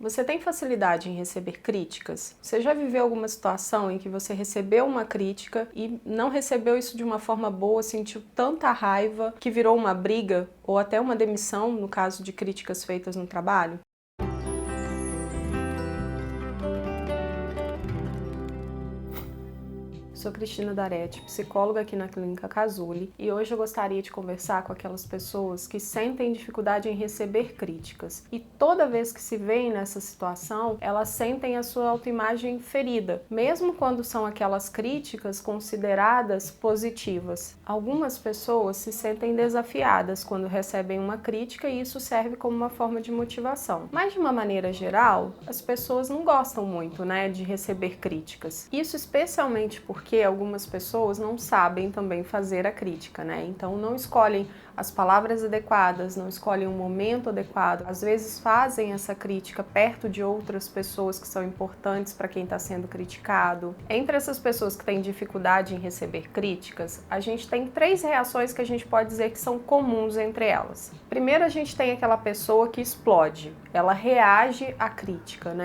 Você tem facilidade em receber críticas? Você já viveu alguma situação em que você recebeu uma crítica e não recebeu isso de uma forma boa, sentiu tanta raiva que virou uma briga ou até uma demissão no caso de críticas feitas no trabalho? Sou Cristina Daretti, psicóloga aqui na Clínica Cazuli, e hoje eu gostaria de conversar com aquelas pessoas que sentem dificuldade em receber críticas. E toda vez que se veem nessa situação, elas sentem a sua autoimagem ferida, mesmo quando são aquelas críticas consideradas positivas. Algumas pessoas se sentem desafiadas quando recebem uma crítica e isso serve como uma forma de motivação. Mas de uma maneira geral, as pessoas não gostam muito, de receber críticas. Isso especialmente porque algumas pessoas não sabem também fazer a crítica, Então não escolhem as palavras adequadas, não escolhem o momento adequado. Às vezes fazem essa crítica perto de outras pessoas que são importantes para quem está sendo criticado. Entre essas pessoas que têm dificuldade em receber críticas, a gente tem 3 reações que a gente pode dizer que são comuns entre elas. Primeiro, a gente tem aquela pessoa que explode, ela reage à crítica,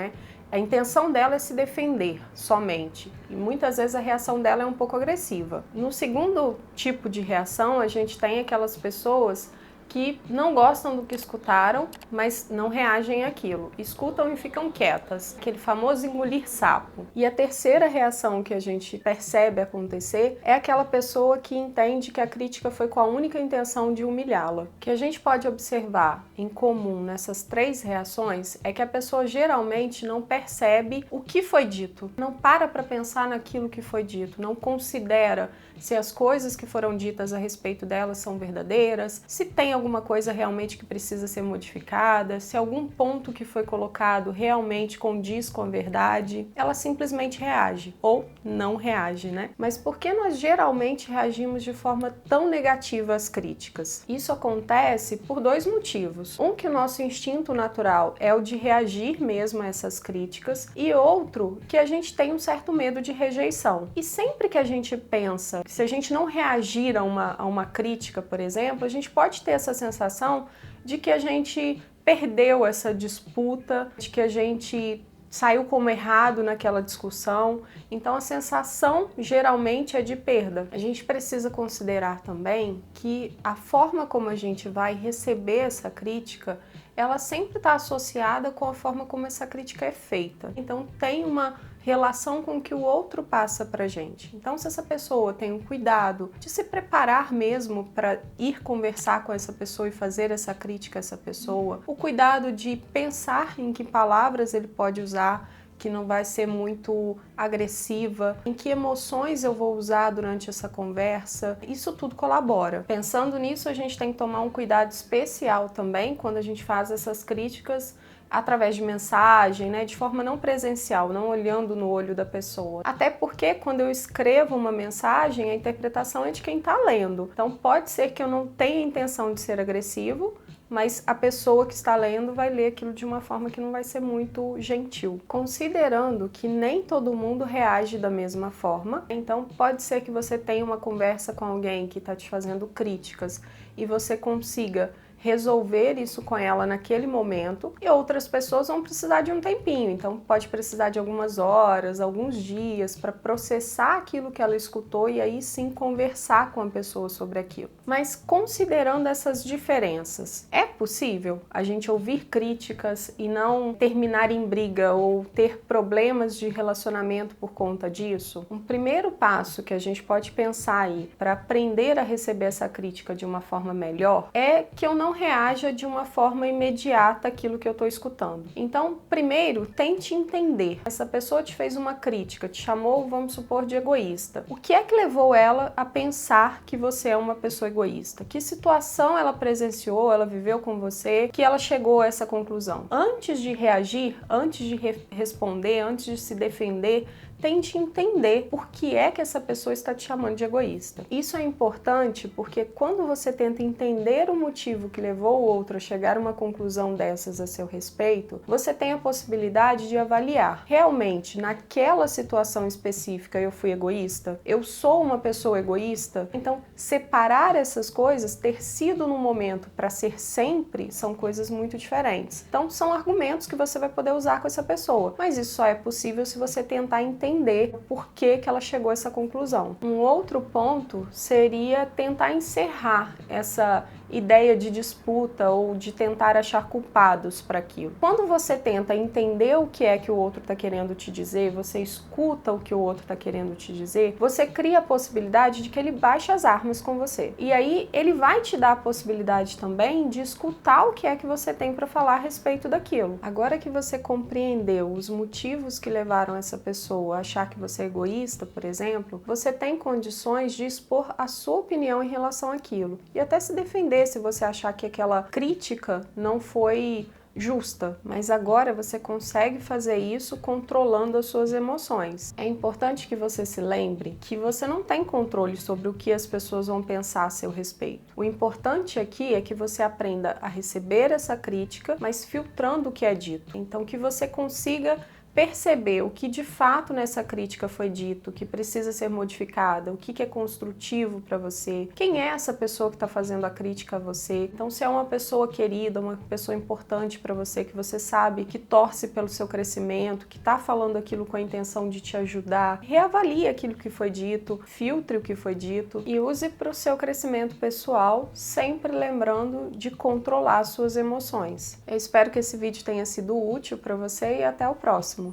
A intenção dela é se defender somente, e muitas vezes a reação dela é um pouco agressiva. No segundo tipo de reação, a gente tem aquelas pessoas que não gostam do que escutaram, mas não reagem àquilo. Escutam e ficam quietas, aquele famoso engolir sapo. E a terceira reação que a gente percebe acontecer é aquela pessoa que entende que a crítica foi com a única intenção de humilhá-la. O que a gente pode observar em comum nessas 3 reações é que a pessoa geralmente não percebe o que foi dito, não para pensar naquilo que foi dito, não considera se as coisas que foram ditas a respeito dela são verdadeiras, se tem alguma coisa realmente que precisa ser modificada, se algum ponto que foi colocado realmente condiz com a verdade. Ela simplesmente reage ou não reage, Mas por que nós geralmente reagimos de forma tão negativa às críticas? Isso acontece por 2 motivos. Um, que o nosso instinto natural é o de reagir mesmo a essas críticas, e outro, que a gente tem um certo medo de rejeição. E sempre que a gente pensa, se a gente não reagir a uma crítica, por exemplo, a gente pode ter essa sensação de que a gente perdeu essa disputa, de que a gente saiu como errado naquela discussão. Então a sensação geralmente é de perda. A gente precisa considerar também que a forma como a gente vai receber essa crítica, ela sempre está associada com a forma como essa crítica é feita. Então tem uma relação com o que o outro passa pra gente. Então, se essa pessoa tem um cuidado de se preparar mesmo para ir conversar com essa pessoa e fazer essa crítica a essa pessoa, o cuidado de pensar em que palavras ele pode usar, que não vai ser muito agressiva, em que emoções eu vou usar durante essa conversa, isso tudo colabora. Pensando nisso, a gente tem que tomar um cuidado especial também quando a gente faz essas críticas através de mensagem, de forma não presencial, não olhando no olho da pessoa. Até porque quando eu escrevo uma mensagem, a interpretação é de quem está lendo. Então pode ser que eu não tenha intenção de ser agressivo, mas a pessoa que está lendo vai ler aquilo de uma forma que não vai ser muito gentil. Considerando que nem todo mundo reage da mesma forma, então pode ser que você tenha uma conversa com alguém que está te fazendo críticas e você consiga resolver isso com ela naquele momento, e outras pessoas vão precisar de um tempinho, então pode precisar de algumas horas, alguns dias para processar aquilo que ela escutou e aí sim conversar com a pessoa sobre aquilo. Mas considerando essas diferenças, é possível a gente ouvir críticas e não terminar em briga ou ter problemas de relacionamento por conta disso? Um primeiro passo que a gente pode pensar aí para aprender a receber essa crítica de uma forma melhor é que eu não reaja de uma forma imediata àquilo que eu estou escutando. Então, primeiro, tente entender. Essa pessoa te fez uma crítica, te chamou, vamos supor, de egoísta. O que é que levou ela a pensar que você é uma pessoa egoísta? Que situação ela presenciou, ela viveu com você, que ela chegou a essa conclusão? Antes de reagir, antes de responder, antes de se defender, tente entender por que é que essa pessoa está te chamando de egoísta. Isso é importante porque quando você tenta entender o motivo que levou o outro a chegar a uma conclusão dessas a seu respeito, você tem a possibilidade de avaliar. Realmente, naquela situação específica eu fui egoísta? Eu sou uma pessoa egoísta? Então, separar essas coisas, ter sido no momento para ser sempre, são coisas muito diferentes. Então, são argumentos que você vai poder usar com essa pessoa, mas isso só é possível se você tentar entender por que ela chegou a essa conclusão. Um outro ponto seria tentar encerrar essa ideia de disputa ou de tentar achar culpados para aquilo. Quando você tenta entender o que é que o outro está querendo te dizer, você escuta o que o outro está querendo te dizer, você cria a possibilidade de que ele baixe as armas com você. E aí ele vai te dar a possibilidade também de escutar o que é que você tem para falar a respeito daquilo. Agora que você compreendeu os motivos que levaram essa pessoa a achar que você é egoísta, por exemplo, você tem condições de expor a sua opinião em relação àquilo e até se defender se você achar que aquela crítica não foi justa, mas agora você consegue fazer isso controlando as suas emoções. É importante que você se lembre que você não tem controle sobre o que as pessoas vão pensar a seu respeito. O importante aqui é que você aprenda a receber essa crítica, mas filtrando o que é dito. Então que você consiga perceber o que de fato nessa crítica foi dito, o que precisa ser modificada, o que é construtivo para você, quem é essa pessoa que está fazendo a crítica a você. Então, se é uma pessoa querida, uma pessoa importante para você, que você sabe que torce pelo seu crescimento, que está falando aquilo com a intenção de te ajudar, reavalie aquilo que foi dito, filtre o que foi dito e use para o seu crescimento pessoal, sempre lembrando de controlar suas emoções. Eu espero que esse vídeo tenha sido útil para você e até o próximo.